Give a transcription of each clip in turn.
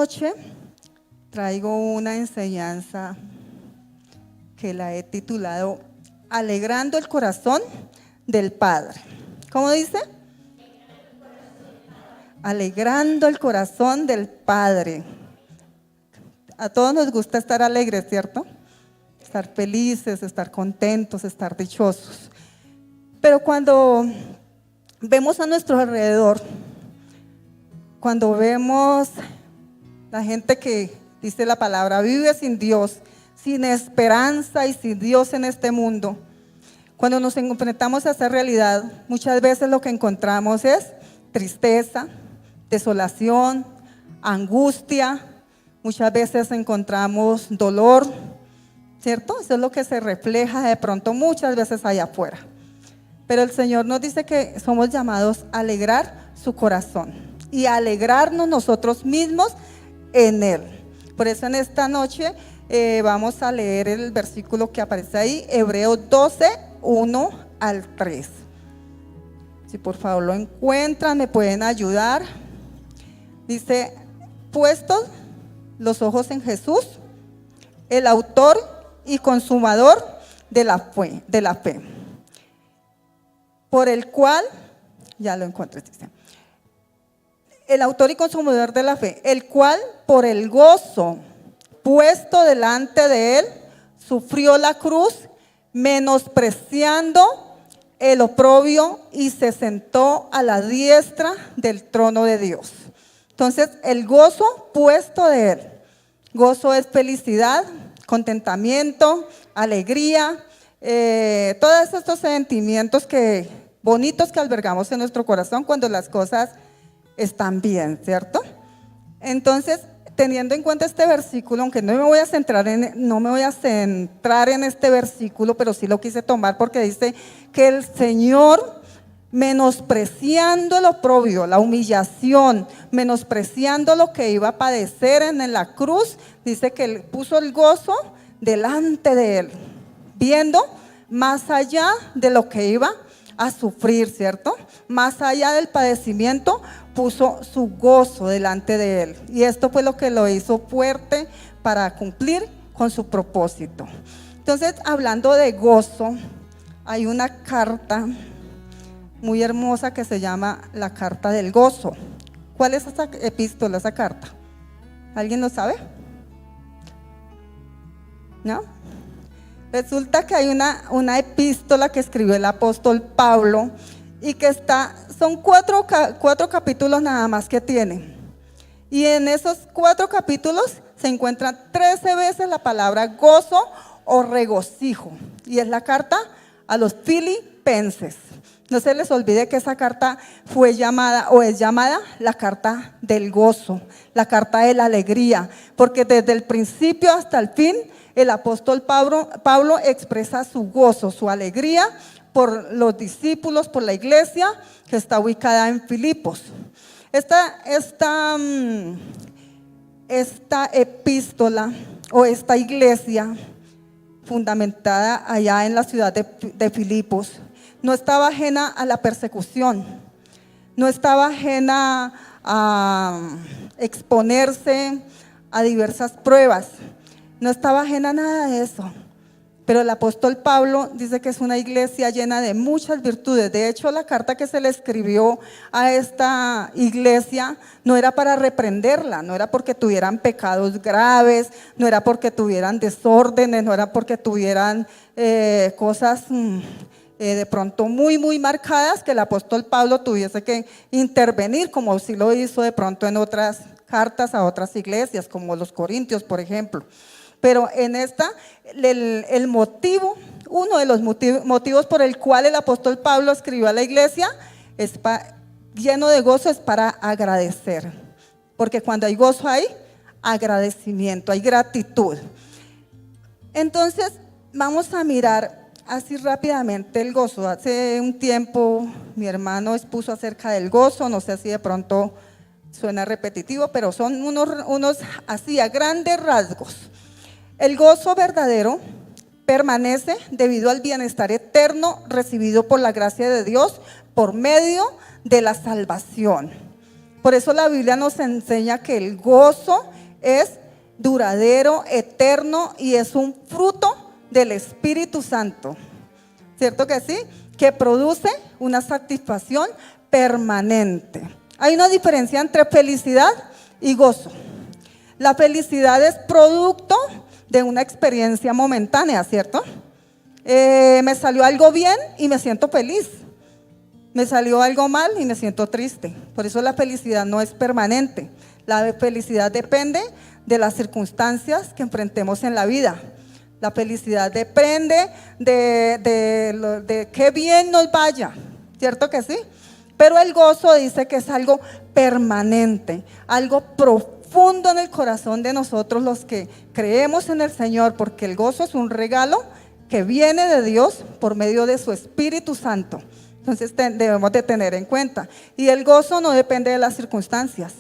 noche traigo una enseñanza que la he titulado Alegrando el corazón del Padre. ¿Cómo dice? Alegrando el corazón del Padre. A todos nos gusta estar alegres, ¿cierto? Estar felices, estar contentos, estar dichosos. Pero cuando vemos a nuestro alrededor, cuando vemos la gente que dice la palabra, vive sin Dios, sin esperanza y sin Dios en este mundo, cuando nos enfrentamos a esa realidad, muchas veces lo que encontramos es tristeza, desolación, angustia, muchas veces encontramos dolor, ¿cierto? Eso es lo que se refleja de pronto muchas veces allá afuera. Pero el Señor nos dice que somos llamados a alegrar su corazón y a alegrarnos nosotros mismos en Él. Por eso en esta noche vamos a leer el versículo que aparece ahí, Hebreos 12, 1 al 3. Si por favor lo encuentran, me pueden ayudar. Dice, puestos los ojos en Jesús, el autor y consumador de la fe, por el cual, ya lo encontré, dice, el autor y consumador de la fe, el cual por el gozo puesto delante de él, sufrió la cruz, menospreciando el oprobio y se sentó a la diestra del trono de Dios. Entonces, el gozo puesto de él. Gozo es felicidad, contentamiento, alegría, todos estos sentimientos bonitos que albergamos en nuestro corazón cuando las cosas están bien, ¿cierto? Entonces, teniendo en cuenta este versículo, aunque no me voy a centrar en este versículo, pero sí lo quise tomar porque dice que el Señor, menospreciando el oprobio, la humillación, menospreciando lo que iba a padecer en la cruz, dice que Él puso el gozo delante de Él, viendo más allá de lo que iba a sufrir, ¿cierto? Más allá del padecimiento, puso su gozo delante de Él. Y esto fue lo que lo hizo fuerte para cumplir con su propósito. Entonces, hablando de gozo, hay una carta muy hermosa que se llama la carta del gozo. ¿Cuál es esa epístola, esa carta? ¿Alguien lo sabe? ¿No? Resulta que hay una epístola que escribió el apóstol Pablo y que son cuatro capítulos nada más que tiene. Y en esos 4 capítulos se encuentran 13 veces la palabra gozo o regocijo. Y es la carta a los filipenses. No se les olvide que esa carta fue llamada o es llamada la carta del gozo, la carta de la alegría, porque desde el principio hasta el fin el apóstol Pablo expresa su gozo, su alegría por los discípulos, por la iglesia que está ubicada en Filipos. Esta epístola o esta iglesia fundamentada allá en la ciudad de Filipos no estaba ajena a la persecución, no estaba ajena a exponerse a diversas pruebas, no estaba ajena a nada de eso. Pero el apóstol Pablo dice que es una iglesia llena de muchas virtudes. De hecho, la carta que se le escribió a esta iglesia no era para reprenderla, no era porque tuvieran pecados graves, no era porque tuvieran desórdenes, no era porque tuvieran cosas de pronto muy, muy marcadas que el apóstol Pablo tuviese que intervenir, como sí lo hizo de pronto en otras cartas a otras iglesias, como los Corintios, por ejemplo. Pero en esta, el motivo, uno de los motivos por el cual el apóstol Pablo escribió a la iglesia, lleno de gozo, es para agradecer. Porque cuando hay gozo hay agradecimiento, hay gratitud. Entonces, vamos a mirar así rápidamente el gozo. Hace un tiempo mi hermano expuso acerca del gozo, no sé si de pronto suena repetitivo, pero son unos así a grandes rasgos. El gozo verdadero permanece debido al bienestar eterno recibido por la gracia de Dios por medio de la salvación. Por eso la Biblia nos enseña que el gozo es duradero, eterno y es un fruto del Espíritu Santo. ¿Cierto que sí? Que produce una satisfacción permanente. Hay una diferencia entre felicidad y gozo. La felicidad es producto de una experiencia momentánea, ¿cierto? Me salió algo bien y me siento feliz. Me salió algo mal y me siento triste. Por eso la felicidad no es permanente. La felicidad depende de las circunstancias que enfrentemos en la vida. La felicidad depende de qué bien nos vaya, ¿cierto que sí? Pero el gozo dice que es algo permanente, algo profundo en el corazón de nosotros los que creemos en el Señor, porque el gozo es un regalo que viene de Dios por medio de su Espíritu Santo. Entonces debemos de tener en cuenta. Y el gozo no depende de las circunstancias.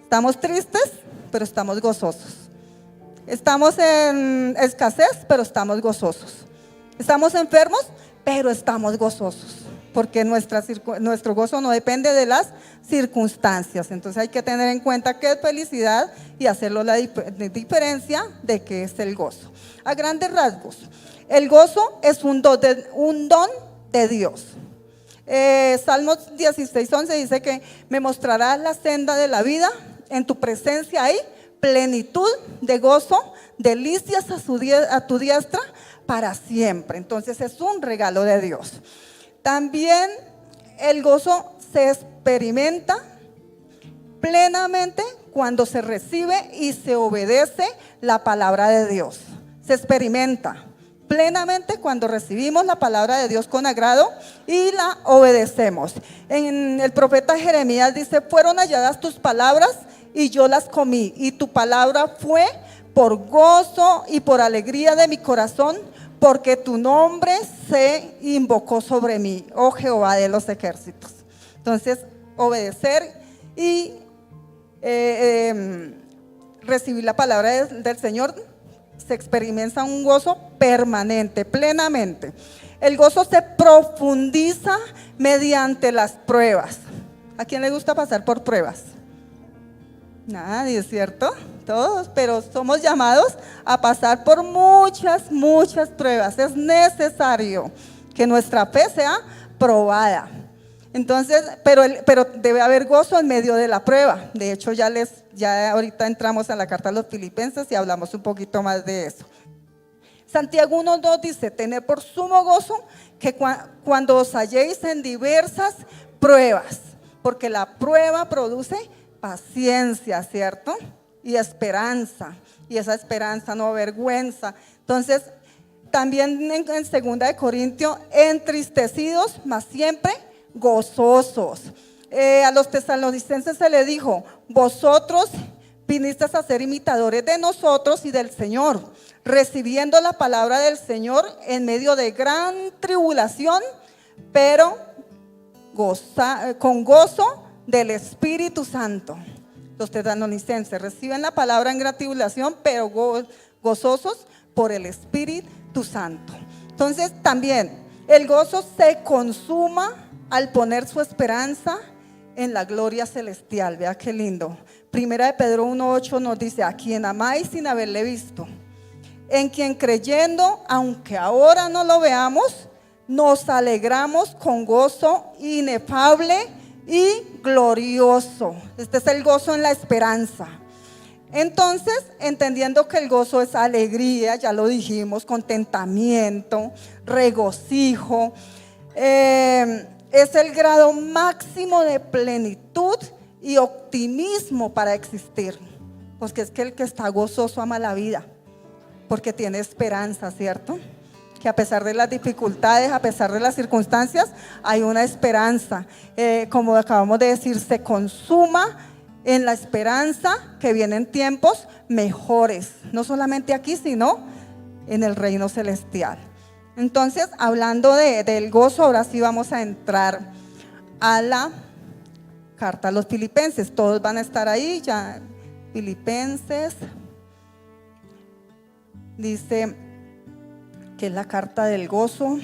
Estamos tristes, pero estamos gozosos. Estamos en escasez, pero estamos gozosos. Estamos enfermos, pero estamos gozosos. Porque nuestro gozo no depende de las circunstancias. Entonces hay que tener en cuenta qué es felicidad y hacerlo la diferencia de qué es el gozo. A grandes rasgos, el gozo es un don de Dios. Salmos 16:11 dice que me mostrarás la senda de la vida, en tu presencia hay plenitud de gozo, delicias a tu diestra para siempre. Entonces es un regalo de Dios. También el gozo se experimenta plenamente cuando se recibe y se obedece la palabra de Dios. Se experimenta plenamente cuando recibimos la palabra de Dios con agrado y la obedecemos. En el profeta Jeremías dice: fueron halladas tus palabras y yo las comí, y tu palabra fue por gozo y por alegría de mi corazón, porque tu nombre se invocó sobre mí, oh Jehová de los ejércitos. Entonces, obedecer y recibir la palabra del Señor, se experimenta un gozo permanente, plenamente. El gozo se profundiza mediante las pruebas. ¿A quién le gusta pasar por pruebas? Nadie, ¿cierto? Todos, pero somos llamados a pasar por muchas pruebas. Es necesario que nuestra fe sea probada. Entonces, pero debe haber gozo en medio de la prueba. De hecho, ya ahorita entramos a la carta a los Filipenses y hablamos un poquito más de eso. Santiago 1:2 dice: tener por sumo gozo que cuando os halléis en diversas pruebas, porque la prueba produce paciencia, ¿cierto? Y esperanza, y esa esperanza no avergüenza. Entonces, también en 2 de Corintios, entristecidos, mas siempre gozosos. A los tesalonicenses se le dijo: vosotros vinisteis a ser imitadores de nosotros y del Señor, recibiendo la palabra del Señor en medio de gran tribulación, pero con gozo del Espíritu Santo. Los tesalonicenses reciben la palabra en gran tribulación, pero gozosos por el Espíritu Santo. Entonces también el gozo se consuma al poner su esperanza en la gloria celestial. Vea qué lindo. Primera de Pedro 1:8 nos dice: a quien amáis sin haberle visto, en quien creyendo, aunque ahora no lo veamos, nos alegramos con gozo inefable y glorioso. Este es el gozo en la esperanza. Entonces, entendiendo que el gozo es alegría, ya lo dijimos, contentamiento, regocijo, es el grado máximo de plenitud y optimismo para existir. Porque es que el que está gozoso ama la vida, porque tiene esperanza, ¿cierto? Que a pesar de las dificultades, a pesar de las circunstancias, hay una esperanza. Como acabamos de decir, se consuma en la esperanza que vienen tiempos mejores, no solamente aquí, sino en el reino celestial. Entonces, hablando del gozo, ahora sí vamos a entrar a la carta a los Filipenses. Todos van a estar ahí ya. Filipenses dice que es la carta del gozo.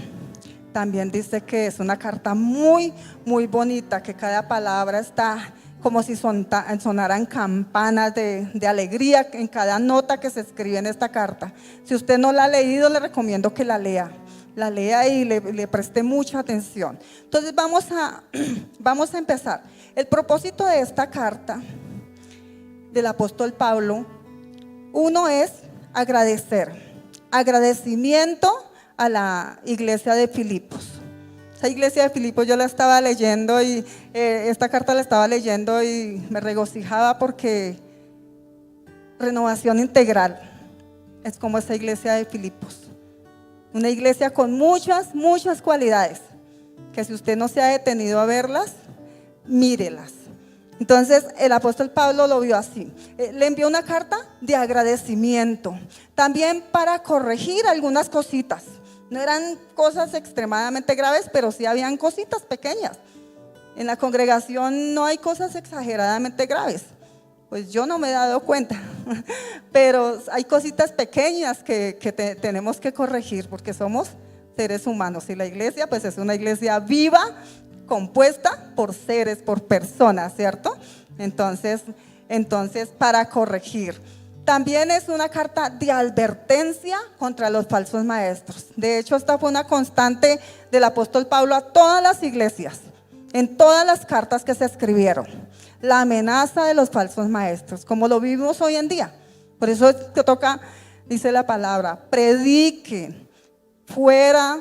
También dice que es una carta muy bonita, que cada palabra está como si sonaran campanas de alegría en cada nota que se escribe en esta carta. Si usted no la ha leído, le recomiendo que la lea y le preste mucha atención. Entonces vamos a empezar. El propósito de esta carta del apóstol Pablo, uno es agradecimiento a la iglesia de Filipos. Esa iglesia de Filipos yo la estaba leyendo y esta carta la estaba leyendo y me regocijaba porque Renovación Integral es como esa iglesia de Filipos. Una iglesia con muchas cualidades, que si usted no se ha detenido a verlas, mírelas. Entonces el apóstol Pablo lo vio así, le envió una carta de agradecimiento, también para corregir algunas cositas. No eran cosas extremadamente graves, pero sí habían cositas pequeñas. En la congregación no hay cosas exageradamente graves, pues yo no me he dado cuenta, pero hay cositas pequeñas que tenemos que corregir porque somos seres humanos y la iglesia pues es una iglesia viva, compuesta por seres, por personas, ¿cierto? Entonces para corregir. También es una carta de advertencia contra los falsos maestros. De hecho, esta fue una constante del apóstol Pablo a todas las iglesias, en todas las cartas que se escribieron. La amenaza de los falsos maestros, como lo vivimos hoy en día. Por eso es que toca, dice la palabra, prediquen fuera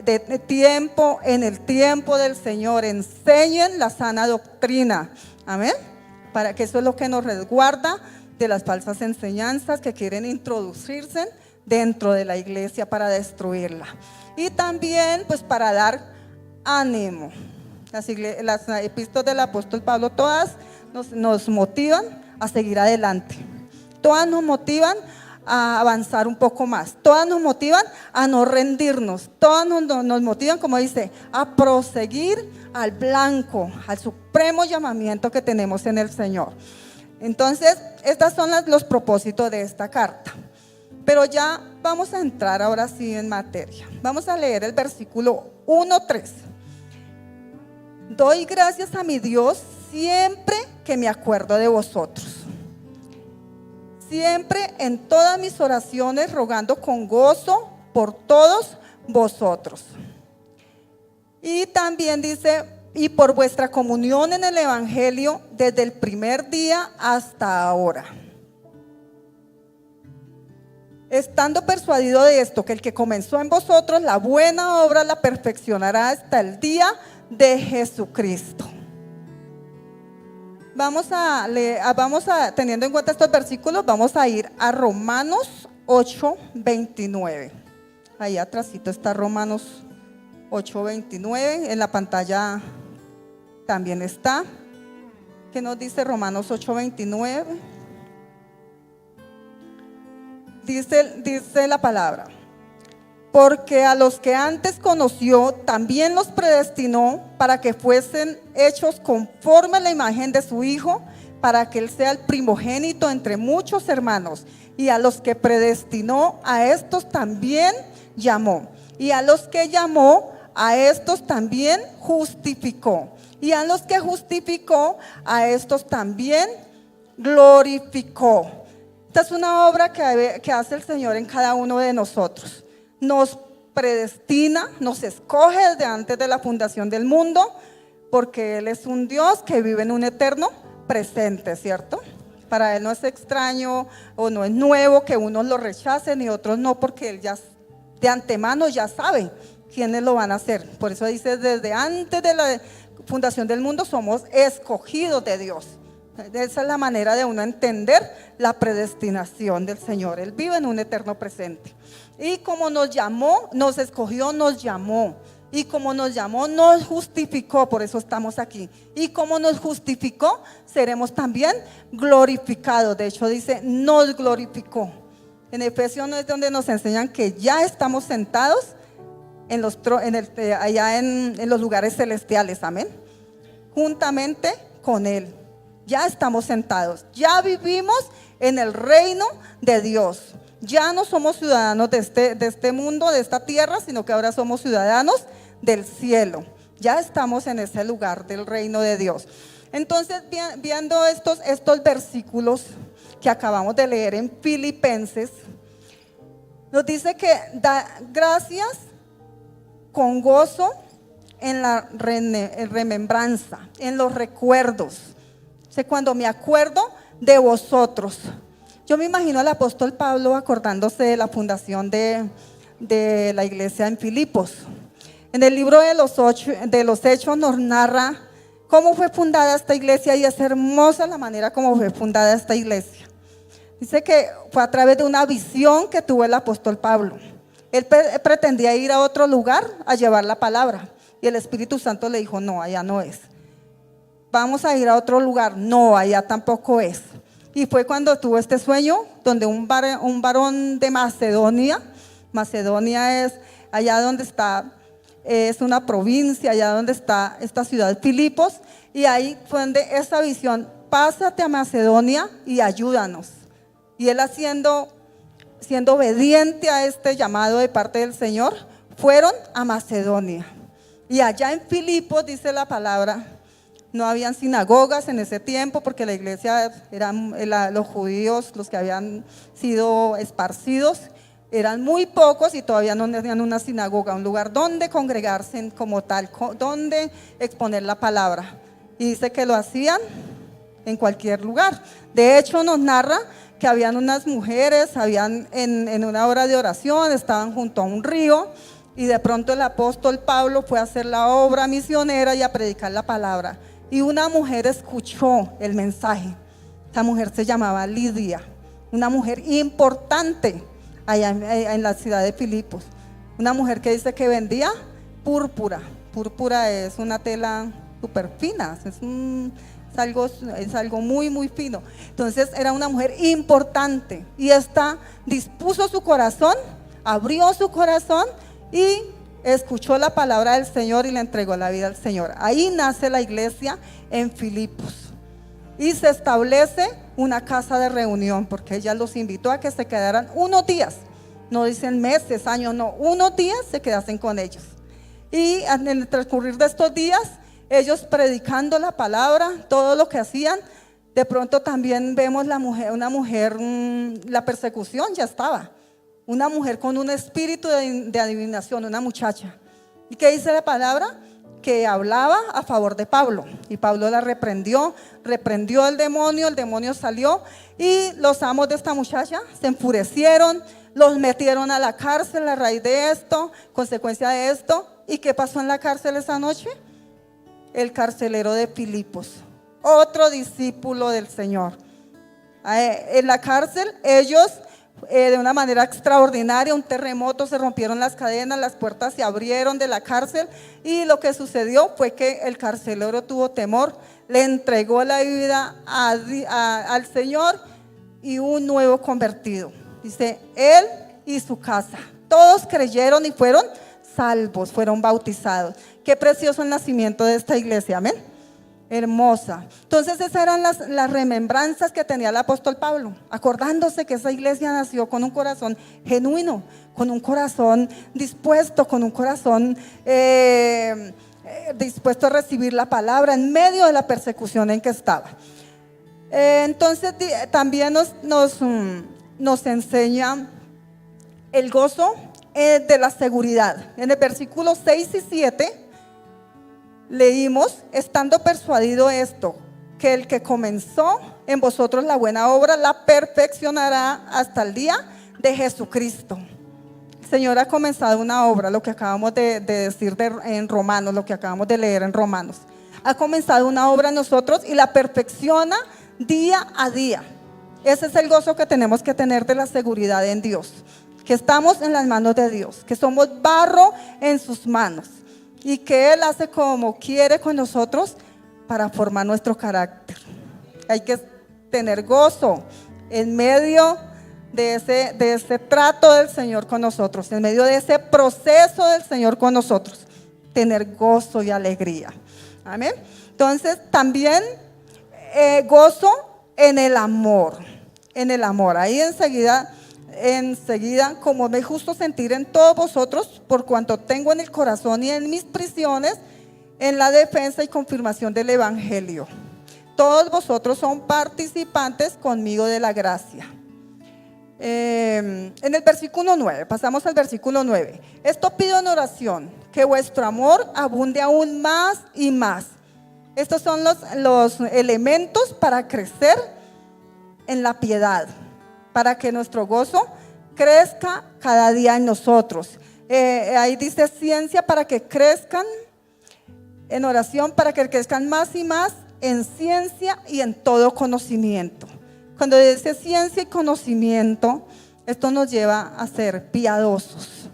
de tiempo, en el tiempo del Señor, enseñen la sana doctrina. Amén. Para que eso es lo que nos resguarda de las falsas enseñanzas que quieren introducirse dentro de la iglesia para destruirla. Y también pues para dar ánimo. Las epístolas del apóstol Pablo todas nos motivan a seguir adelante. Todas nos motivan a avanzar un poco más. Todas nos motivan a no rendirnos. Todas nos motivan, como dice, a proseguir al blanco, al supremo llamamiento que tenemos en el Señor. Entonces, estos son los propósitos de esta carta. Pero ya vamos a entrar ahora sí en materia. Vamos a leer el versículo 1-3. Doy gracias a mi Dios siempre que me acuerdo de vosotros. Siempre en todas mis oraciones rogando con gozo por todos vosotros. Y también dice, y por vuestra comunión en el Evangelio desde el primer día hasta ahora. Estando persuadido de esto, que el que comenzó en vosotros la buena obra la perfeccionará hasta el día de Jesucristo. Teniendo en cuenta estos versículos, vamos a ir a Romanos 8:29. Ahí atrásito está Romanos 8:29, en la pantalla también está. ¿Qué nos dice Romanos 8:29? Dice la palabra: porque a los que antes conoció, también los predestinó para que fuesen hechos conforme a la imagen de su Hijo, para que Él sea el primogénito entre muchos hermanos. Y a los que predestinó, a estos también llamó. Y a los que llamó, a estos también justificó. Y a los que justificó, a estos también glorificó. Esta es una obra que hace el Señor en cada uno de nosotros. Nos predestina, nos escoge desde antes de la fundación del mundo, porque Él es un Dios que vive en un eterno presente, ¿cierto? Para Él no es extraño o no es nuevo que unos lo rechacen y otros no, porque Él ya de antemano ya sabe quiénes lo van a hacer. Por eso dice, desde antes de la fundación del mundo somos escogidos de Dios. Esa es la manera de uno entender la predestinación del Señor. Él vive en un eterno presente. Y como nos llamó, nos escogió, nos llamó. Y como nos llamó, nos justificó. Por eso estamos aquí. Y como nos justificó, seremos también glorificados. De hecho dice, nos glorificó. En Efesios es donde nos enseñan que ya estamos sentados allá en los lugares celestiales. Amén. Juntamente con Él. Ya estamos sentados, ya vivimos en el reino de Dios. Ya no somos ciudadanos de este mundo, de esta tierra, sino que ahora somos ciudadanos del cielo. Ya estamos en ese lugar del reino de Dios. Entonces, viendo estos versículos que acabamos de leer en Filipenses, nos dice que da gracias con gozo en la remembranza, en los recuerdos. O sea, cuando me acuerdo de vosotros. Yo me imagino al apóstol Pablo acordándose de la fundación de la iglesia en Filipos. En el libro de los Hechos nos narra cómo fue fundada esta iglesia, y es hermosa la manera como fue fundada esta iglesia. Dice que fue a través de una visión que tuvo el apóstol Pablo. Él pretendía ir a otro lugar a llevar la palabra, y el Espíritu Santo le dijo: no, allá no es. Vamos a ir a otro lugar. No, allá tampoco es. Y fue cuando tuvo este sueño, donde un varón de Macedonia es allá donde está, es una provincia, allá donde está esta ciudad Filipos, y ahí fue donde esa visión: pásate a Macedonia y ayúdanos. Y él siendo obediente a este llamado de parte del Señor, fueron a Macedonia. Y allá en Filipos, dice la palabra, no habían sinagogas en ese tiempo, porque la iglesia eran los judíos, los que habían sido esparcidos, eran muy pocos, y todavía no tenían una sinagoga, un lugar donde congregarse como tal, donde exponer la palabra. Y dice que lo hacían en cualquier lugar. De hecho, nos narra que habían unas mujeres, en una hora de oración, estaban junto a un río, y de pronto el apóstol Pablo fue a hacer la obra misionera y a predicar la palabra. Y una mujer escuchó el mensaje. Esa mujer se llamaba Lidia, una mujer importante allá en la ciudad de Filipos. Una mujer que dice que vendía púrpura. Púrpura es una tela súper fina, es algo muy, muy fino. Entonces era una mujer importante, y esta dispuso su corazón, abrió su corazón y escuchó la palabra del Señor y le entregó la vida al Señor. Ahí nace la iglesia en Filipos, y se establece una casa de reunión, porque ella los invitó a que se quedaran unos días, no dicen meses, años, no, unos días se quedasen con ellos. Y en el transcurrir de estos días, ellos predicando la palabra, todo lo que hacían, de pronto también vemos una mujer, la persecución ya estaba. Una mujer con un espíritu de adivinación, una muchacha. ¿Y qué dice la palabra? Que hablaba a favor de Pablo, y Pablo la reprendió el demonio salió, y los amos de esta muchacha se enfurecieron, los metieron a la cárcel a raíz de esto, consecuencia de esto. ¿Y qué pasó en la cárcel esa noche? El carcelero de Filipos, otro discípulo del Señor. En la cárcel ellos, de una manera extraordinaria, un terremoto, se rompieron las cadenas, las puertas se abrieron de la cárcel, y lo que sucedió fue que el carcelero tuvo temor, le entregó la vida al Señor, y un nuevo convertido. Dice, él y su casa, todos creyeron y fueron salvos, fueron bautizados. Qué precioso el nacimiento de esta iglesia, amén. Hermosa. Entonces esas eran las remembranzas que tenía el apóstol Pablo, acordándose que esa iglesia nació con un corazón genuino, con un corazón dispuesto, con un corazón dispuesto a recibir la palabra en medio de la persecución en que estaba. Entonces también nos enseña el gozo de la seguridad. En el versículo 6 y 7 leímos: estando persuadido esto, que el que comenzó en vosotros la buena obra la perfeccionará hasta el día de Jesucristo. El Señor ha comenzado una obra, lo que acabamos de decir en Romanos, lo que acabamos de leer en Romanos. Ha comenzado una obra en nosotros y la perfecciona día a día. Ese es el gozo que tenemos que tener, de la seguridad en Dios, que estamos en las manos de Dios, que somos barro en sus manos, y que Él hace como quiere con nosotros para formar nuestro carácter. Hay que tener gozo en medio de ese trato del Señor con nosotros, en medio de ese proceso del Señor con nosotros, tener gozo y alegría. Amén. Entonces también gozo en el amor, ahí enseguida, como me justo sentir en todos vosotros, por cuanto tengo en el corazón y en mis prisiones, en la defensa y confirmación del evangelio. todos vosotros son participantes conmigo de la gracia. En el versículo 9, pasamos al versículo 9. Esto pido en oración, que vuestro amor abunde aún más y más. Estos son los elementos para crecer en la piedad, para que nuestro gozo crezca cada día en nosotros. Ahí dice ciencia, para que crezcan, en oración para que crezcan más y más en ciencia y en todo conocimiento. Cuando dice ciencia y conocimiento, esto nos lleva a ser piadosos.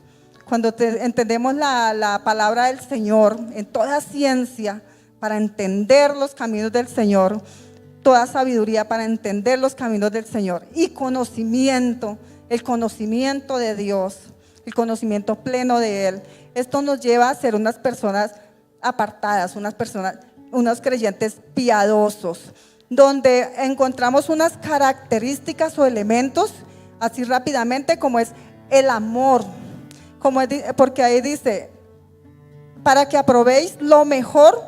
Cuando entendemos la palabra del Señor en toda ciencia, para entender los caminos del Señor, toda sabiduría para entender los caminos del Señor, y conocimiento, el conocimiento de Dios, el conocimiento pleno de Él. Esto nos lleva a ser unas personas apartadas, unos creyentes piadosos, donde encontramos unas características o elementos, así rápidamente, como es el amor, porque ahí dice, para que aprobéis lo mejor,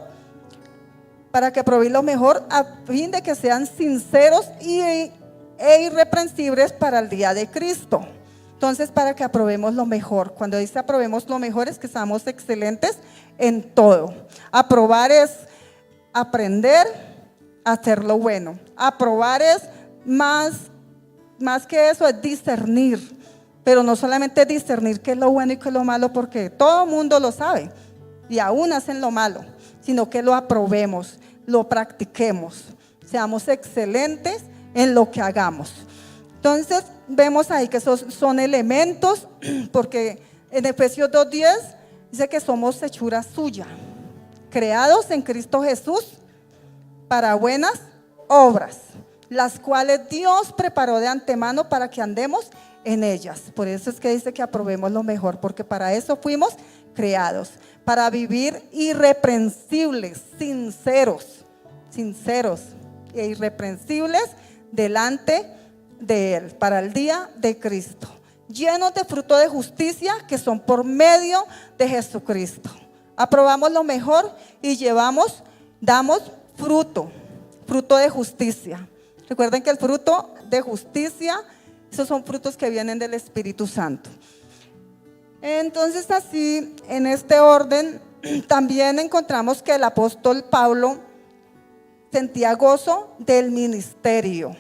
a fin de que sean sinceros e irreprensibles para el día de Cristo. Entonces, para que aprobemos lo mejor. Cuando dice aprobemos lo mejor, es que seamos excelentes en todo. Aprobar es aprender a hacer lo bueno. Aprobar es más que eso, es discernir. Pero no solamente discernir qué es lo bueno y qué es lo malo, porque todo el mundo lo sabe y aún hacen lo malo, sino que lo aprobemos, lo practiquemos, seamos excelentes en lo que hagamos. Entonces vemos ahí que esos son elementos, porque en Efesios 2:10 dice que somos hechura suya, creados en Cristo Jesús para buenas obras, las cuales Dios preparó de antemano para que andemos en ellas. Por eso es que dice que aprobemos lo mejor, porque para eso fuimos creados, para vivir irreprensibles, sinceros e irreprensibles delante de Él, para el día de Cristo, llenos de fruto de justicia que son por medio de Jesucristo. Aprobamos lo mejor y damos fruto de justicia. Recuerden que el fruto de justicia, esos son frutos que vienen del Espíritu Santo. Entonces, así, en este orden, también encontramos que el apóstol Pablo sentía gozo del ministerio.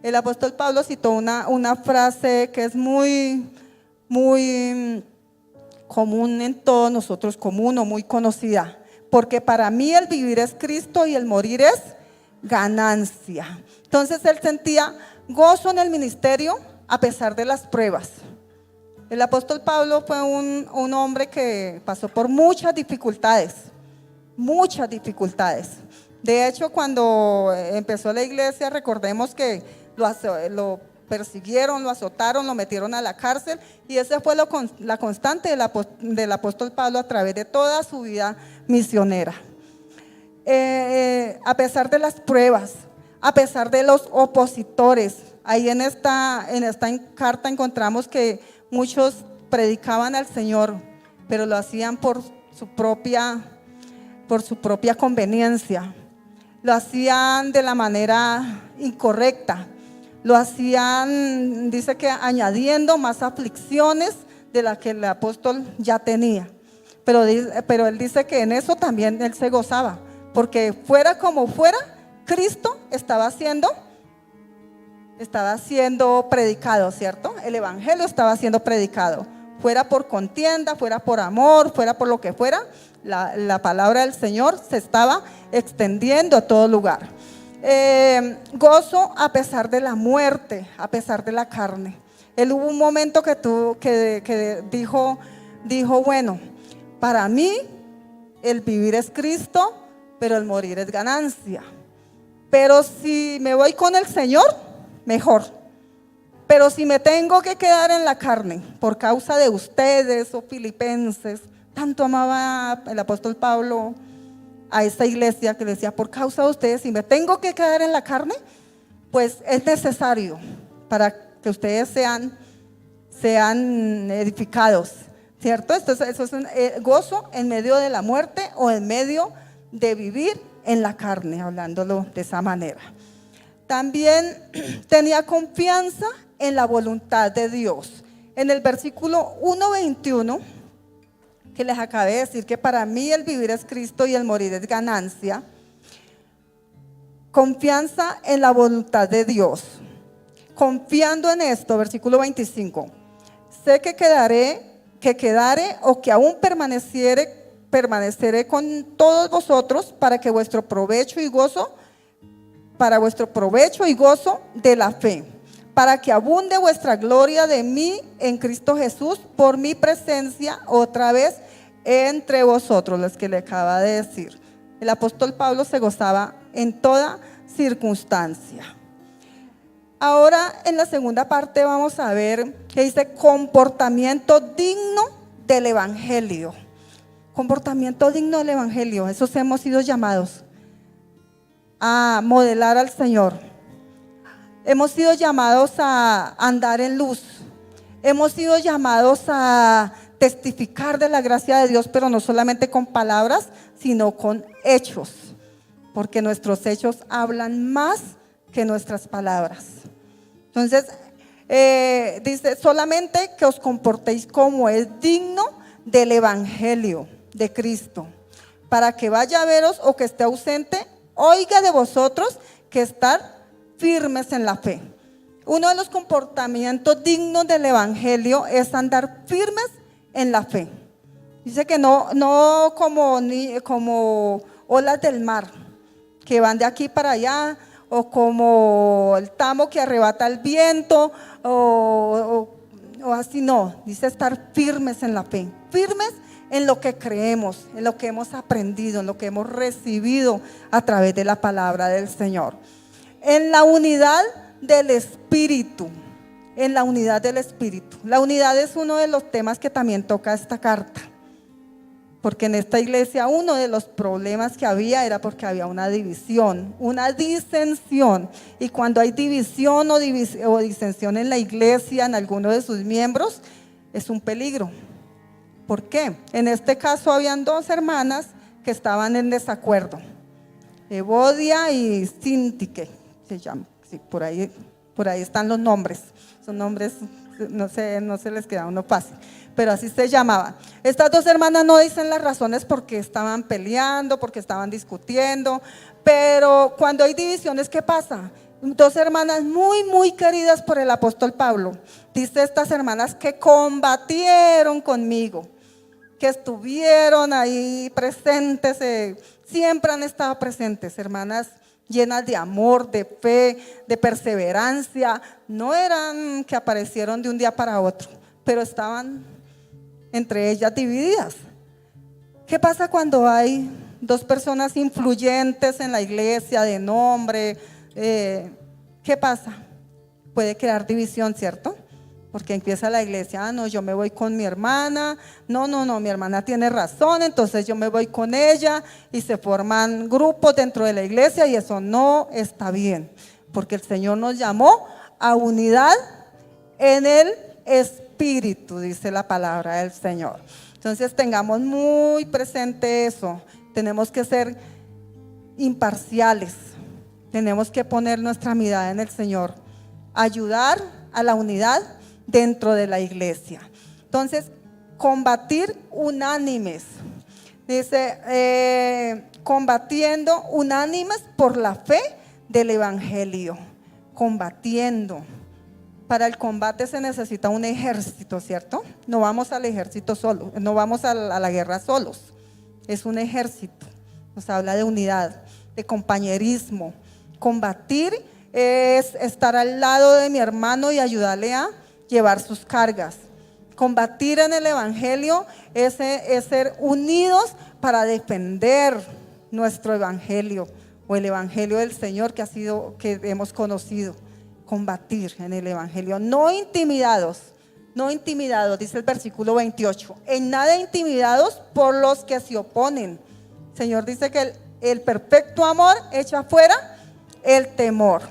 El apóstol Pablo citó una frase que es muy común en todos nosotros, común o muy conocida. Porque para mí el vivir es Cristo y el morir es ganancia. Entonces él sentía gozo en el ministerio a pesar de las pruebas. El apóstol Pablo fue un hombre que pasó por muchas dificultades. De hecho, cuando empezó la iglesia, recordemos que lo persiguieron, lo azotaron, lo metieron a la cárcel, y esa fue la constante del apóstol Pablo a través de toda su vida misionera. A pesar de las pruebas, a pesar de los opositores, ahí en esta carta encontramos que muchos predicaban al Señor, pero lo hacían por su propia conveniencia, lo hacían de la manera incorrecta, lo hacían, dice que añadiendo más aflicciones de las que el apóstol ya tenía, pero él dice que en eso también él se gozaba, porque fuera como fuera, Cristo estaba siendo predicado, ¿cierto? El evangelio estaba siendo predicado, fuera por contienda, fuera por amor, fuera por lo que fuera, la palabra del Señor se estaba extendiendo a todo lugar. Gozo a pesar de la muerte, a pesar de la carne. Él hubo un momento que dijo, bueno, para mí el vivir es Cristo, pero el morir es ganancia. Pero si me voy con el Señor, mejor. Pero si me tengo que quedar en la carne por causa de ustedes o filipenses, tanto amaba el apóstol Pablo a esta iglesia, que le decía, por causa de ustedes, si me tengo que quedar en la carne, pues es necesario para que ustedes sean edificados, ¿cierto? Eso es un gozo en medio de la muerte o en medio de vivir en la carne, hablándolo de esa manera. También tenía confianza en la voluntad de Dios. En el versículo 1:21, que les acabé de decir que para mí el vivir es Cristo y el morir es ganancia. Confianza en la voluntad de Dios. Confiando en esto, versículo 25. Sé que quedare o que aún permaneceré con todos vosotros para vuestro provecho y gozo de la fe, para que abunde vuestra gloria de mí en Cristo Jesús por mi presencia otra vez entre vosotros, los que le acaba de decir. El apóstol Pablo se gozaba en toda circunstancia. Ahora en la segunda parte vamos a ver que dice comportamiento digno del evangelio. Comportamiento digno del evangelio. Esos hemos sido llamados a modelar al Señor. Hemos sido llamados a andar en luz. Hemos sido llamados a testificar de la gracia de Dios, pero no solamente con palabras, sino con hechos, porque nuestros hechos hablan más que nuestras palabras. Entonces, dice solamente que os comportéis como es digno del evangelio de Cristo, para que vaya a veros o que esté ausente, oiga de vosotros que estar firmes en la fe. Uno de los comportamientos dignos del evangelio es andar firmes en la fe. Dice que no como olas del mar que van de aquí para allá, o como el tamo que arrebata el viento, o así. No, dice estar firmes en la fe, firmes en lo que creemos, en lo que hemos aprendido, en lo que hemos recibido a través de la palabra del Señor. En la unidad del Espíritu, en la unidad del Espíritu. La unidad es uno de los temas que también toca esta carta, porque en esta iglesia uno de los problemas que había era porque había una división, una disensión, y cuando hay división o disensión en la iglesia, en alguno de sus miembros, es un peligro. ¿Por qué? En este caso habían dos hermanas que estaban en desacuerdo, Evodia y Sintique se llama, sí, por ahí están los nombres, son nombres, no se les queda uno fácil, pero así se llamaban. Estas dos hermanas no dicen las razones por qué estaban peleando, porque estaban discutiendo, pero cuando hay divisiones, ¿qué pasa? Dos hermanas muy queridas por el apóstol Pablo, dice estas hermanas que combatieron conmigo, que estuvieron ahí presentes, siempre han estado presentes, hermanas llenas de amor, de fe, de perseverancia. No eran que aparecieron de un día para otro, pero estaban entre ellas divididas. ¿Qué pasa cuando hay dos personas influyentes en la iglesia de nombre? ¿Qué pasa? Puede crear división, ¿cierto? Porque empieza la iglesia, no, yo me voy con mi hermana, no, mi hermana tiene razón, entonces yo me voy con ella, y se forman grupos dentro de la iglesia, y eso no está bien, porque el Señor nos llamó a unidad en el Espíritu, dice la palabra del Señor. Entonces tengamos muy presente eso, tenemos que ser imparciales, tenemos que poner nuestra mirada en el Señor, ayudar a la unidad dentro de la iglesia. Entonces, combatir unánimes. Dice, combatiendo unánimes por la fe del evangelio. Combatiendo. Para el combate se necesita un ejército, ¿cierto? No vamos al ejército solo, no vamos a la guerra solos. Es un ejército. Nos habla de unidad, de compañerismo. Combatir es estar al lado de mi hermano y ayudarle a llevar sus cargas. Combatir en el evangelio es ser unidos para defender nuestro evangelio, o el evangelio del Señor que hemos conocido. Combatir en el evangelio, no intimidados, dice el versículo 28, en nada intimidados por los que se oponen. El Señor dice que el perfecto amor echa fuera el temor.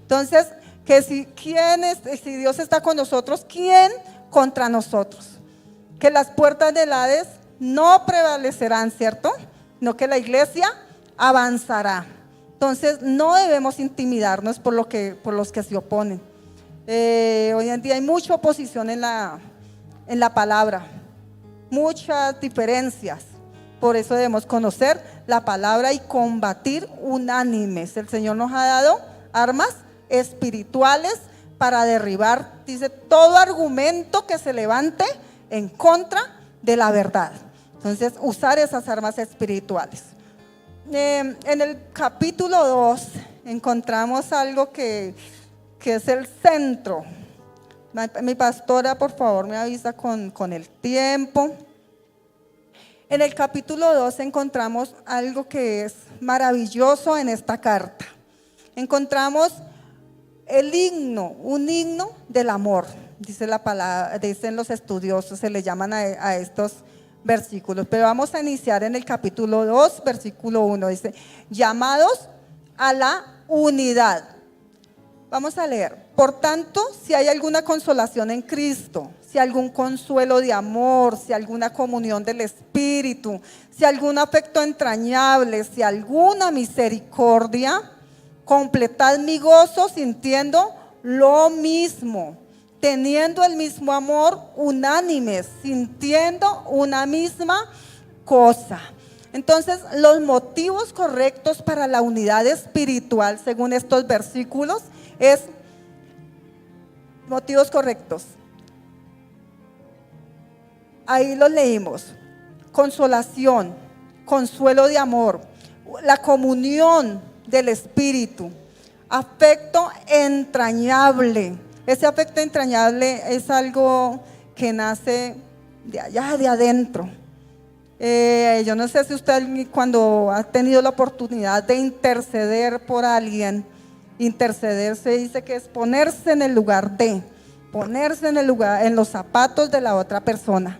Entonces, que si Dios está con nosotros, ¿quién contra nosotros? Que las puertas del Hades no prevalecerán, ¿cierto? No, que la iglesia avanzará. Entonces no debemos intimidarnos por los que se oponen. Hoy en día hay mucha oposición en la palabra, muchas diferencias. Por eso debemos conocer la palabra y combatir unánimes. El Señor nos ha dado armas espirituales para derribar, dice, todo argumento que se levante en contra de la verdad. Entonces, usar esas armas espirituales. En el capítulo 2 encontramos algo que es el centro. Mi pastora, por favor, me avisa con el tiempo. En el capítulo 2 encontramos algo que es maravilloso en esta carta. Encontramos el himno, un himno del amor, dice la palabra, dicen los estudiosos, se le llaman a estos versículos. Pero vamos a iniciar en el capítulo 2, versículo 1, dice, llamados a la unidad. Vamos a leer. Por tanto, si hay alguna consolación en Cristo, si algún consuelo de amor, si alguna comunión del Espíritu, si algún afecto entrañable, si alguna misericordia, completad mi gozo sintiendo lo mismo, teniendo el mismo amor, unánimes, sintiendo una misma cosa. Entonces, los motivos correctos para la unidad espiritual, según estos versículos, es motivos correctos. Ahí los leímos: consolación, consuelo de amor, la comunión del Espíritu, afecto entrañable. Ese afecto entrañable es algo que nace de allá, de adentro. Yo no sé si usted, cuando ha tenido la oportunidad de interceder por alguien, interceder se dice que es ponerse en el lugar de, ponerse en los zapatos de la otra persona.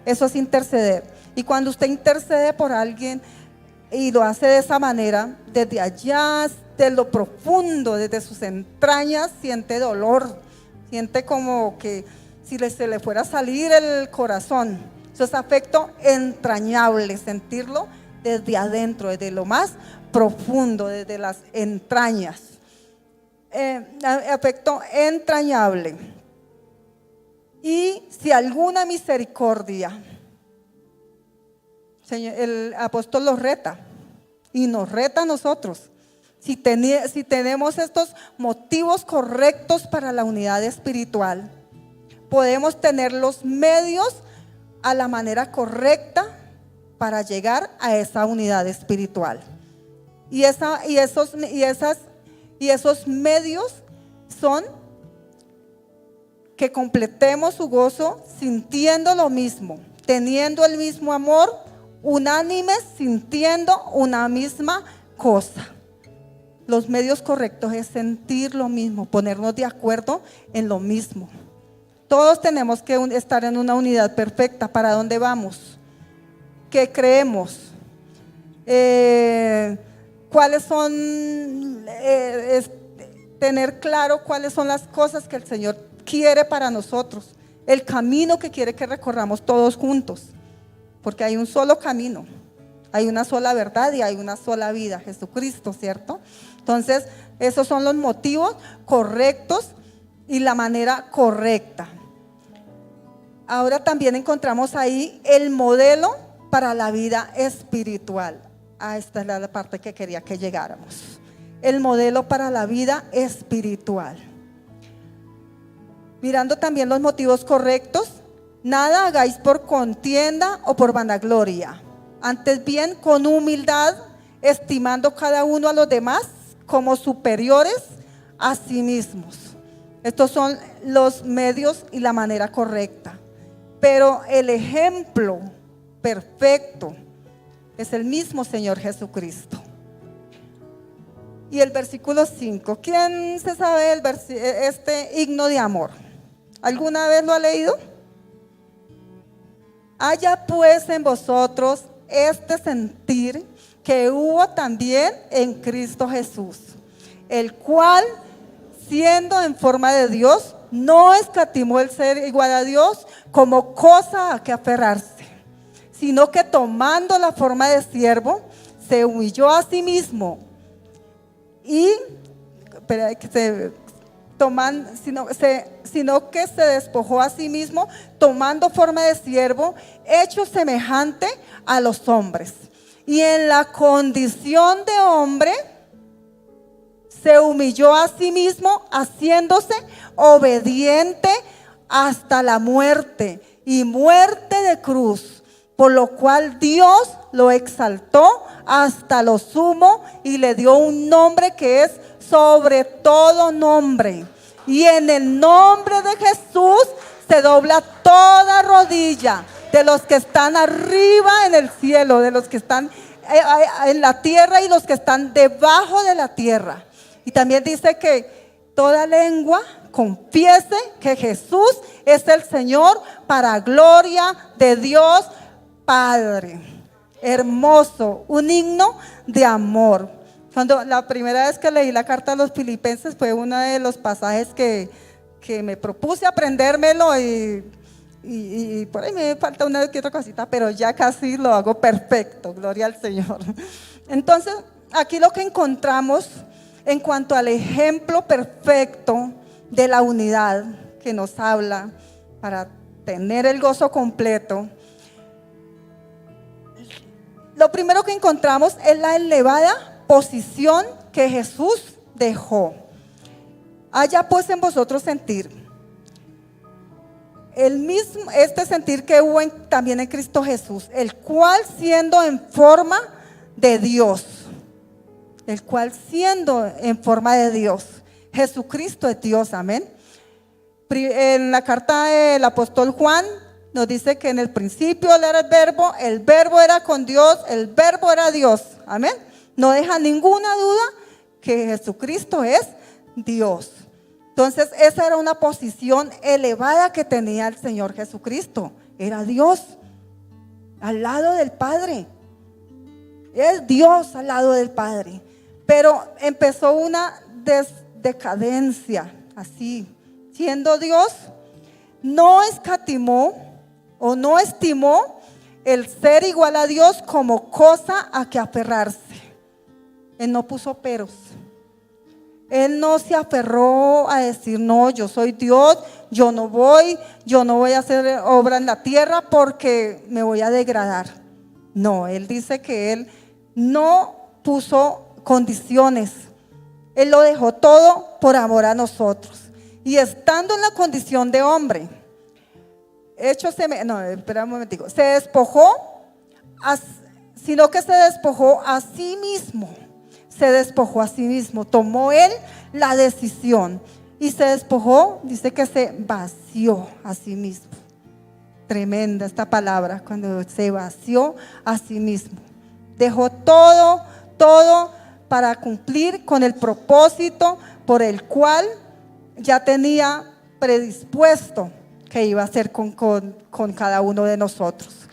Eso es interceder. Y cuando usted intercede por alguien y lo hace de esa manera, desde allá, de lo profundo, desde sus entrañas, siente dolor, siente como que si se le fuera a salir el corazón. Eso es afecto entrañable, sentirlo desde adentro, desde lo más profundo, desde las entrañas. Afecto entrañable. Y si alguna misericordia, Señor, el apóstol los reta y nos reta a nosotros. Si tenemos estos motivos correctos para la unidad espiritual, podemos tener los medios a la manera correcta para llegar a esa unidad espiritual. Y esos medios son que completemos su gozo sintiendo lo mismo, teniendo el mismo amor, unánimes, sintiendo una misma cosa. Los medios correctos es sentir lo mismo, ponernos de acuerdo en lo mismo. Todos tenemos que estar en una unidad perfecta. ¿Para dónde vamos? ¿Qué creemos? ¿Cuáles son? Tener claro cuáles son las cosas que el Señor quiere para nosotros, el camino que quiere que recorramos todos juntos, porque hay un solo camino, hay una sola verdad y hay una sola vida, Jesucristo, ¿cierto? Entonces, esos son los motivos correctos y la manera correcta. Ahora también encontramos ahí el modelo para la vida espiritual. Esta es la parte que quería que llegáramos. El modelo para la vida espiritual. Mirando también los motivos correctos, nada hagáis por contienda o por vanagloria, antes bien con humildad, estimando cada uno a los demás como superiores a sí mismos. Estos son los medios y la manera correcta. Pero el ejemplo perfecto es el mismo Señor Jesucristo. Y el versículo 5, ¿quién se sabe este himno de amor? ¿Alguna vez lo ha leído? Haya pues en vosotros este sentir que hubo también en Cristo Jesús, el cual, siendo en forma de Dios, no escatimó el ser igual a Dios como cosa a que aferrarse, sino que tomando la forma de siervo, se humilló a sí mismo y sino que se despojó a sí mismo, tomando forma de siervo, hecho semejante a los hombres. Y en la condición de hombre se humilló a sí mismo, haciéndose obediente hasta la muerte, y muerte de cruz, por lo cual Dios lo exaltó hasta lo sumo y le dio un nombre que es sobre todo nombre. Y en el nombre de Jesús se dobla toda rodilla, de los que están arriba en el cielo, de los que están en la tierra y los que están debajo de la tierra. Y también dice que toda lengua confiese que Jesús es el Señor, para gloria de Dios Padre. Hermoso, un himno de amor. Cuando la primera vez que leí la carta a los Filipenses fue uno de los pasajes que me propuse aprendérmelo y por ahí me falta una que otra cosita, pero ya casi lo hago perfecto, gloria al Señor. Entonces, aquí lo que encontramos en cuanto al ejemplo perfecto de la unidad que nos habla para tener el gozo completo, lo primero que encontramos es la elevada posición que Jesús dejó. Haya pues en vosotros sentir el mismo, este sentir que hubo también en Cristo Jesús, el cual siendo en forma de Dios, Jesucristo es Dios, amén. En la carta del apóstol Juan nos dice que en el principio era el verbo era con Dios, el verbo era Dios, amén. No deja ninguna duda que Jesucristo es Dios. Entonces esa era una posición elevada que tenía el Señor Jesucristo. Era Dios al lado del Padre. Es Dios al lado del Padre. Pero empezó una decadencia, así. Siendo Dios, no escatimó o no estimó el ser igual a Dios como cosa a que aferrarse. Él no puso peros. Él no se aferró a decir, no, yo soy Dios, yo no voy a hacer obra en la tierra porque me voy a degradar. No, él dice que él no puso condiciones. Él lo dejó todo por amor a nosotros. Y estando en la condición de hombre, se despojó, sino que se despojó a sí mismo. Tomó él la decisión y se despojó, dice que se vació a sí mismo. Tremenda esta palabra, cuando se vació a sí mismo. Dejó todo para cumplir con el propósito por el cual ya tenía predispuesto que iba a hacer con cada uno de nosotros.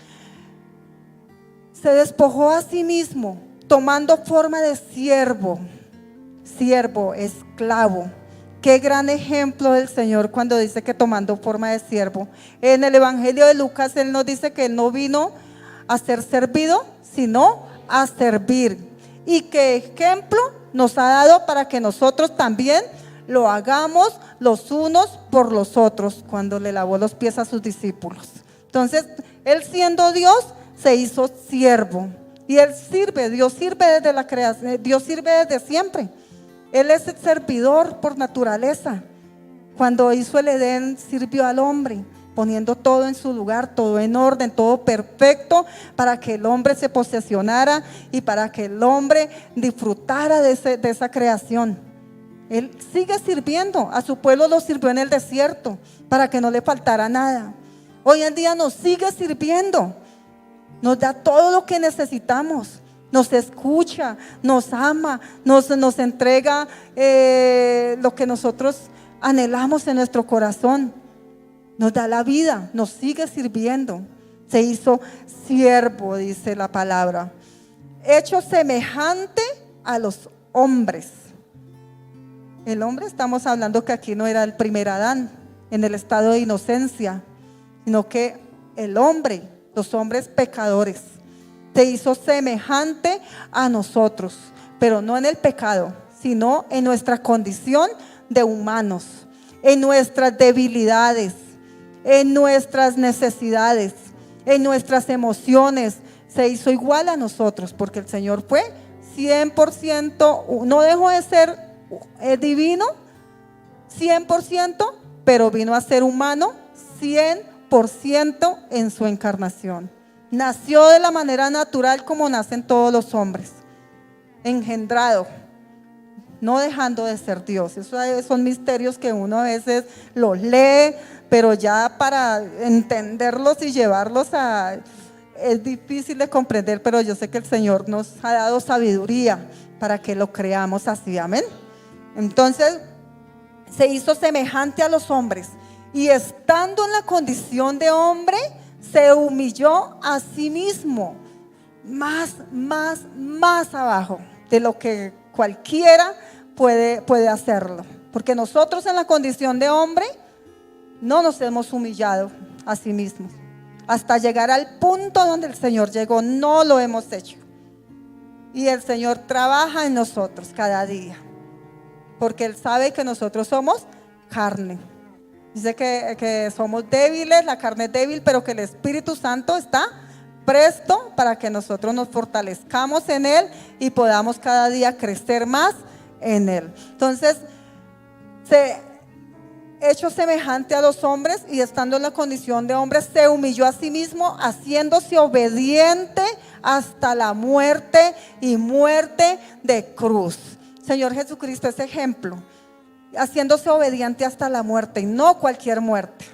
Se despojó a sí mismo, tomando forma de siervo, esclavo. Qué gran ejemplo del Señor cuando dice que tomando forma de siervo. En el Evangelio de Lucas Él nos dice que Él no vino a ser servido, sino a servir. Y qué ejemplo nos ha dado para que nosotros también lo hagamos los unos por los otros, cuando le lavó los pies a sus discípulos. Entonces, Él siendo Dios, se hizo siervo. Y Él sirve, Dios sirve desde la creación, Dios sirve desde siempre. Él es el servidor por naturaleza. Cuando hizo el Edén, sirvió al hombre, poniendo todo en su lugar, todo en orden, todo perfecto, para que el hombre se posesionara y para que el hombre disfrutara de esa creación. Él sigue sirviendo, a su pueblo lo sirvió en el desierto, para que no le faltara nada. Hoy en día nos sigue sirviendo. Nos da todo lo que necesitamos, nos escucha, nos ama, nos entrega lo que nosotros anhelamos en nuestro corazón. Nos da la vida, nos sigue sirviendo. Se hizo siervo, dice la palabra. Hecho semejante a los hombres. El hombre, estamos hablando que aquí no era el primer Adán en el estado de inocencia, sino que el hombre, los hombres pecadores, se hizo semejante a nosotros, pero no en el pecado, sino en nuestra condición de humanos, en nuestras debilidades, en nuestras necesidades, en nuestras emociones. Se hizo igual a nosotros, porque el Señor fue 100%, no dejó de ser divino 100%, pero vino a ser humano 100% en su encarnación. Nació de la manera natural como nacen todos los hombres, engendrado, no dejando de ser Dios. Esos son misterios que uno a veces los lee, pero ya para entenderlos y llevarlos a... es difícil de comprender, pero yo sé que el Señor nos ha dado sabiduría para que lo creamos así, amén. Entonces, se hizo semejante a los hombres y estando en la condición de hombre, se humilló a sí mismo, más abajo de lo que cualquiera puede hacerlo. Porque nosotros en la condición de hombre no nos hemos humillado a sí mismos. Hasta llegar al punto donde el Señor llegó, no lo hemos hecho. Y el Señor trabaja en nosotros cada día, porque Él sabe que nosotros somos carne. Dice que somos débiles, la carne es débil, pero que el Espíritu Santo está presto para que nosotros nos fortalezcamos en Él y podamos cada día crecer más en Él. Entonces, hecho semejante a los hombres y estando en la condición de hombre, se humilló a sí mismo, haciéndose obediente hasta la muerte y muerte de cruz. Señor Jesucristo es ejemplo, haciéndose obediente hasta la muerte y no cualquier muerte,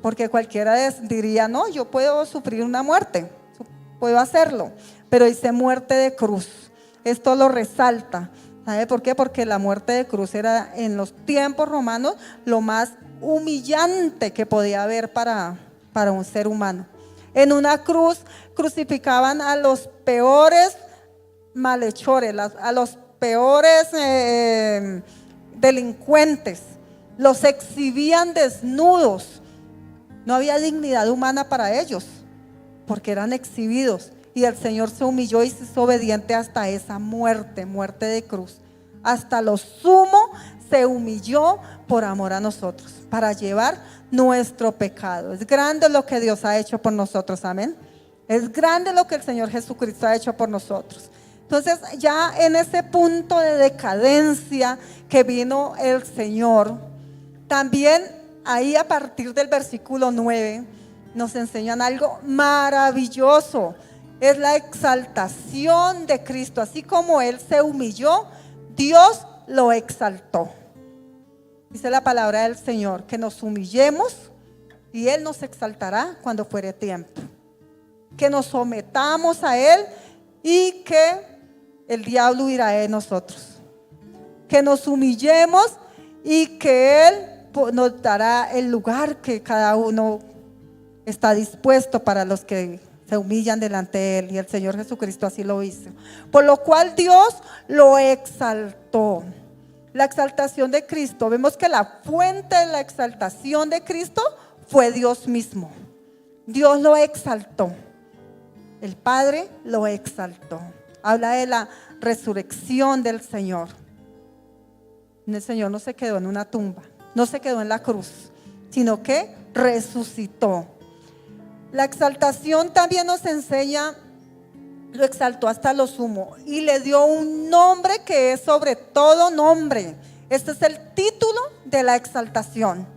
porque cualquiera diría, no, yo puedo sufrir una muerte, puedo hacerlo, pero dice muerte de cruz. Esto lo resalta. ¿Sabe por qué? Porque la muerte de cruz era en los tiempos romanos lo más humillante que podía haber para un ser humano. En una cruz crucificaban a los peores malhechores, a los peores delincuentes, los exhibían desnudos. No había dignidad humana para ellos, porque eran exhibidos. Y el Señor se humilló y se hizo obediente hasta esa muerte de cruz. Hasta lo sumo se humilló por amor a nosotros, para llevar nuestro pecado. Es grande lo que Dios ha hecho por nosotros, amén. Es grande lo que el Señor Jesucristo ha hecho por nosotros. Entonces, ya en ese punto de decadencia que vino el Señor, también ahí a partir del versículo 9 nos enseñan algo maravilloso. Es la exaltación de Cristo. Así como Él se humilló, Dios lo exaltó. Dice la palabra del Señor que nos humillemos y Él nos exaltará cuando fuere tiempo. Que nos sometamos a Él y que el diablo huirá de nosotros. Que nos humillemos y que Él nos dará el lugar que cada uno está dispuesto para los que se humillan delante de Él, y el Señor Jesucristo así lo hizo. Por lo cual Dios lo exaltó. La exaltación de Cristo, vemos que la fuente de la exaltación de Cristo fue Dios mismo. Dios lo exaltó. El Padre lo exaltó. Habla de la resurrección del Señor. El Señor no se quedó en una tumba, no se quedó en la cruz, sino que resucitó. La exaltación también nos enseña, lo exaltó hasta lo sumo y le dio un nombre que es sobre todo nombre. Este es el título de la exaltación.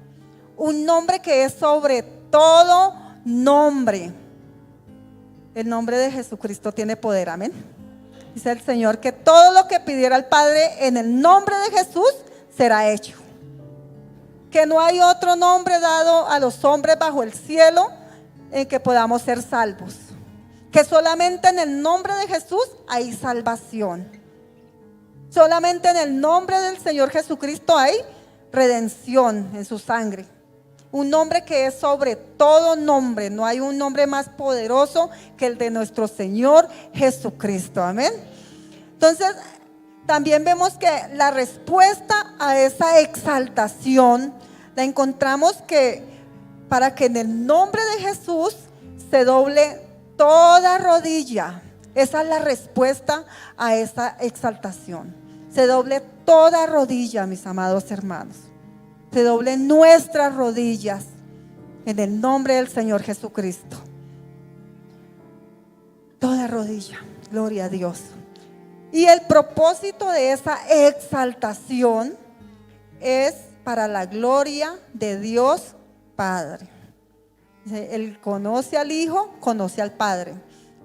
Un nombre que es sobre todo nombre. El nombre de Jesucristo tiene poder, amén. Dice el Señor que todo lo que pidiera el Padre en el nombre de Jesús será hecho. Que no hay otro nombre dado a los hombres bajo el cielo en que podamos ser salvos. Que solamente en el nombre de Jesús hay salvación. Solamente en el nombre del Señor Jesucristo hay redención en su sangre. Un nombre que es sobre todo nombre. No hay un nombre más poderoso que el de nuestro Señor Jesucristo. Amén. Entonces, también vemos que la respuesta a esa exaltación la encontramos que para que en el nombre de Jesús se doble toda rodilla. Esa es la respuesta a esa exaltación. Se doble toda rodilla, mis amados hermanos. Se doblen nuestras rodillas en el nombre del Señor Jesucristo. Toda rodilla, gloria a Dios. Y el propósito de esa exaltación es para la gloria de Dios Padre. Él conoce al Hijo, conoce al Padre.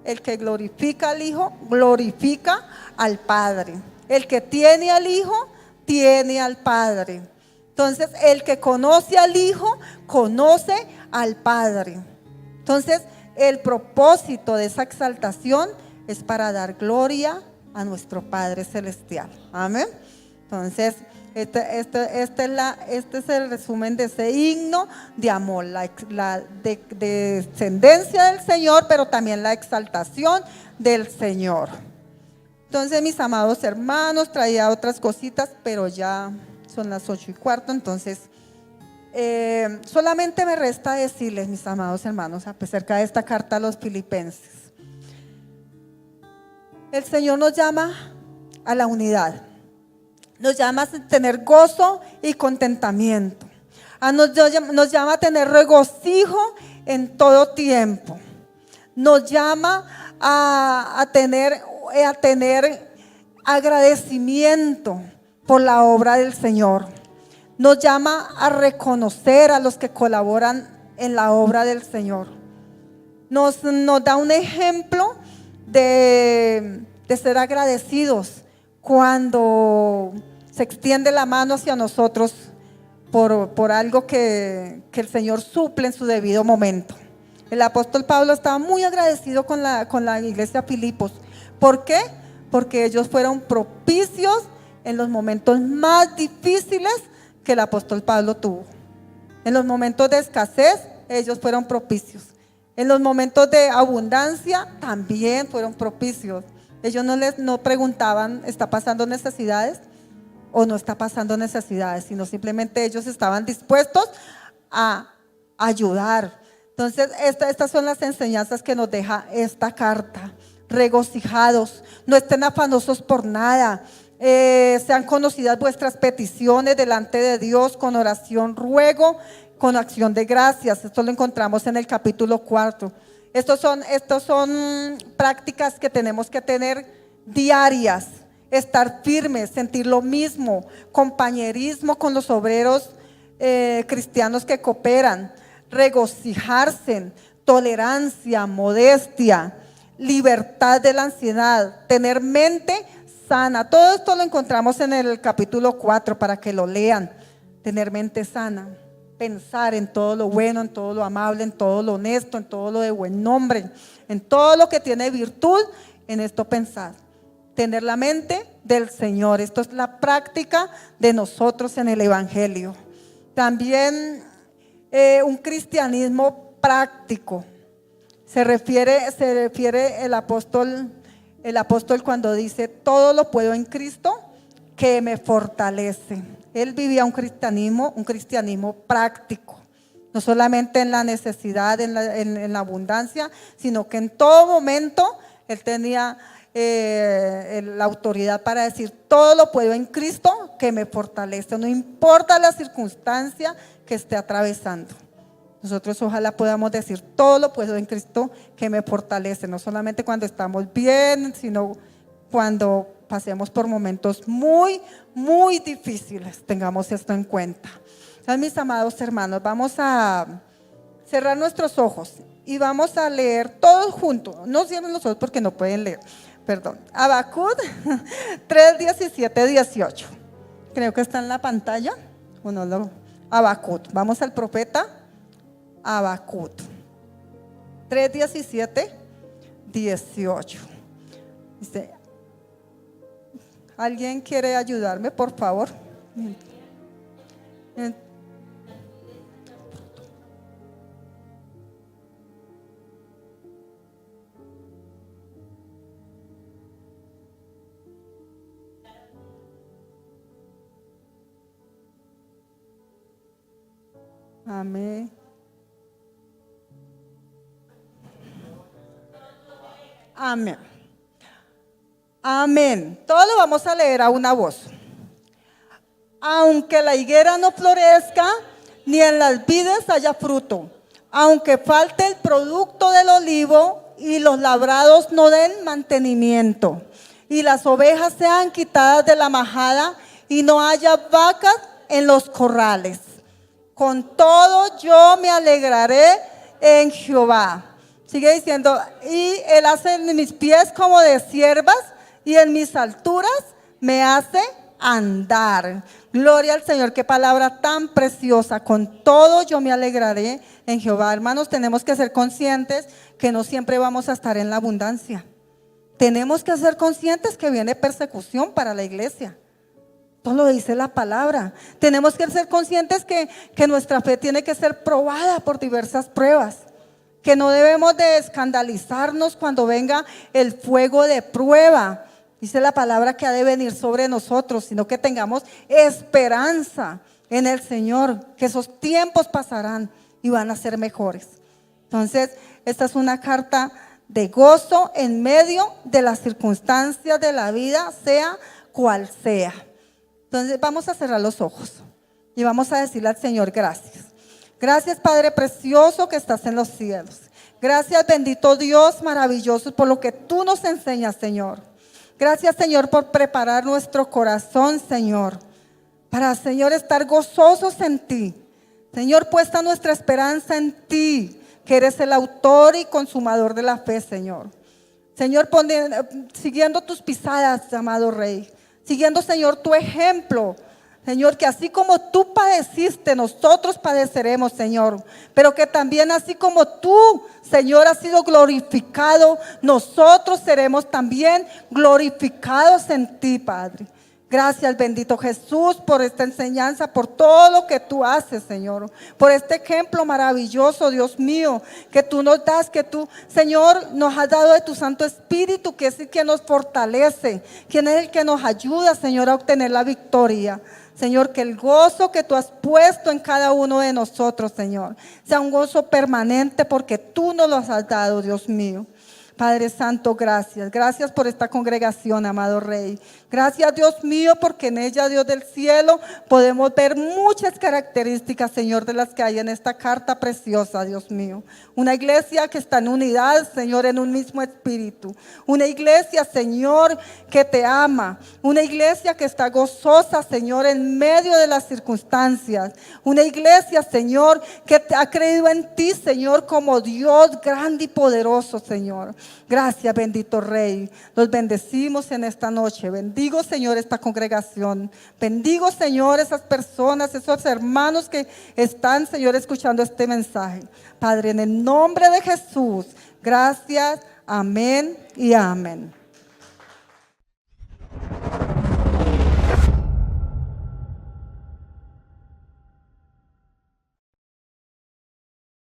El que glorifica al Hijo, glorifica al Padre. El que tiene al Hijo, tiene al Padre. Entonces, el que conoce al Hijo, conoce al Padre. Entonces, el propósito de esa exaltación es para dar gloria a nuestro Padre Celestial. Amén. Entonces, este es el resumen de ese himno de amor, la descendencia del Señor, pero también la exaltación del Señor. Entonces, mis amados hermanos, traía otras cositas, pero ya son las 8:15, entonces solamente me resta decirles, mis amados hermanos, acerca de esta carta a los Filipenses. El Señor nos llama a la unidad. Nos llama a tener gozo y contentamiento. Nos llama a tener regocijo en todo tiempo. Nos llama a tener agradecimiento por la obra del Señor. Nos llama a reconocer a los que colaboran en la obra del Señor. Nos da un ejemplo de ser agradecidos cuando se extiende la mano hacia nosotros por algo que el Señor suple en su debido momento. El apóstol Pablo estaba muy agradecido con la iglesia de Filipos. ¿Por qué? Porque ellos fueron propicios en los momentos más difíciles que el apóstol Pablo tuvo. En los momentos de escasez, ellos fueron propicios. En los momentos de abundancia, también fueron propicios. Ellos no preguntaban, ¿está pasando necesidades o no está pasando necesidades? Sino simplemente ellos estaban dispuestos a ayudar. Entonces, estas son las enseñanzas que nos deja esta carta. Regocijados, no estén afanosos por nada. Sean conocidas vuestras peticiones delante de Dios con oración, ruego, con acción de gracias. Esto lo encontramos en el capítulo 4. Estos son prácticas que tenemos que tener diarias. Estar firmes, sentir lo mismo, compañerismo con los obreros cristianos que cooperan, regocijarse, tolerancia, modestia, libertad de la ansiedad, tener mente sana. Todo esto lo encontramos en el capítulo 4 para que lo lean. Tener mente sana, pensar en todo lo bueno, en todo lo amable, en todo lo honesto, en todo lo de buen nombre, en todo lo que tiene virtud, en esto pensar. Tener la mente del Señor. Esto es la práctica de nosotros en el Evangelio. También un cristianismo práctico. Se refiere el apóstol cuando dice: todo lo puedo en Cristo que me fortalece. Él vivía un cristianismo práctico, no solamente en la necesidad, en la abundancia, sino que en todo momento él tenía la autoridad para decir: todo lo puedo en Cristo que me fortalece, no importa la circunstancia que esté atravesando. Nosotros ojalá podamos decir: todo lo puedo en Cristo que me fortalece, no solamente cuando estamos bien, sino cuando pasemos por momentos muy, muy difíciles. Tengamos esto en cuenta. Entonces, mis amados hermanos, vamos a cerrar nuestros ojos y vamos a leer todos juntos. No cierren los ojos porque no pueden leer. Perdón. Habacuc 3, 17, 18. Creo que está en la pantalla. Habacuc. Vamos al profeta Habacuc 3, 17, 18. Dice: ¿alguien quiere ayudarme, por favor? Amén. Amén. Amén. Todo lo vamos a leer a una voz. Aunque la higuera no florezca, ni en las vides haya fruto, aunque falte el producto del olivo y los labrados no den mantenimiento, y las ovejas sean quitadas de la majada y no haya vacas en los corrales, con todo yo me alegraré en Jehová. Sigue diciendo, y él hace en mis pies como de siervas y en mis alturas me hace andar. Gloria al Señor, qué palabra tan preciosa. Con todo yo me alegraré en Jehová. Hermanos, tenemos que ser conscientes que no siempre vamos a estar en la abundancia. Tenemos que ser conscientes que viene persecución para la iglesia. Todo lo dice la palabra. Tenemos que ser conscientes que nuestra fe tiene que ser probada por diversas pruebas. Que no debemos de escandalizarnos cuando venga el fuego de prueba. Dice la palabra que ha de venir sobre nosotros, sino que tengamos esperanza en el Señor, que esos tiempos pasarán y van a ser mejores. Entonces, esta es una carta de gozo en medio de las circunstancias de la vida, sea cual sea. Entonces, vamos a cerrar los ojos y vamos a decirle al Señor gracias. Gracias, Padre precioso que estás en los cielos. Gracias, bendito Dios maravilloso, por lo que tú nos enseñas, Señor. Gracias, Señor, por preparar nuestro corazón, Señor, para, Señor, estar gozosos en ti. Señor, puesta nuestra esperanza en ti, que eres el autor y consumador de la fe, Señor. Señor, siguiendo tus pisadas, amado Rey, siguiendo, Señor, tu ejemplo, Señor, que así como tú padeciste, nosotros padeceremos, Señor. Pero que también así como tú, Señor, has sido glorificado, nosotros seremos también glorificados en ti, Padre. Gracias, bendito Jesús, por esta enseñanza, por todo lo que tú haces, Señor. Por este ejemplo maravilloso, Dios mío, que tú nos das, que tú, Señor, nos has dado de tu Santo Espíritu, que es el que nos fortalece, quien es el que nos ayuda, Señor, a obtener la victoria. Señor, que el gozo que tú has puesto en cada uno de nosotros, Señor, sea un gozo permanente porque tú nos lo has dado, Dios mío. Padre Santo, gracias. Gracias por esta congregación, amado Rey. Gracias, Dios mío, porque en ella, Dios del cielo, podemos ver muchas características, Señor, de las que hay en esta carta preciosa, Dios mío. Una iglesia que está en unidad, Señor, en un mismo espíritu. Una iglesia, Señor, que te ama. Una iglesia que está gozosa, Señor, en medio de las circunstancias. Una iglesia, Señor, que ha creído en ti, Señor, como Dios grande y poderoso, Señor. Gracias, bendito Rey. Los bendecimos en esta noche. Bendigo, Señor, esta congregación. Bendigo, Señor, esas personas, esos hermanos que están, Señor, escuchando este mensaje. Padre, en el nombre de Jesús, gracias, amén y amén.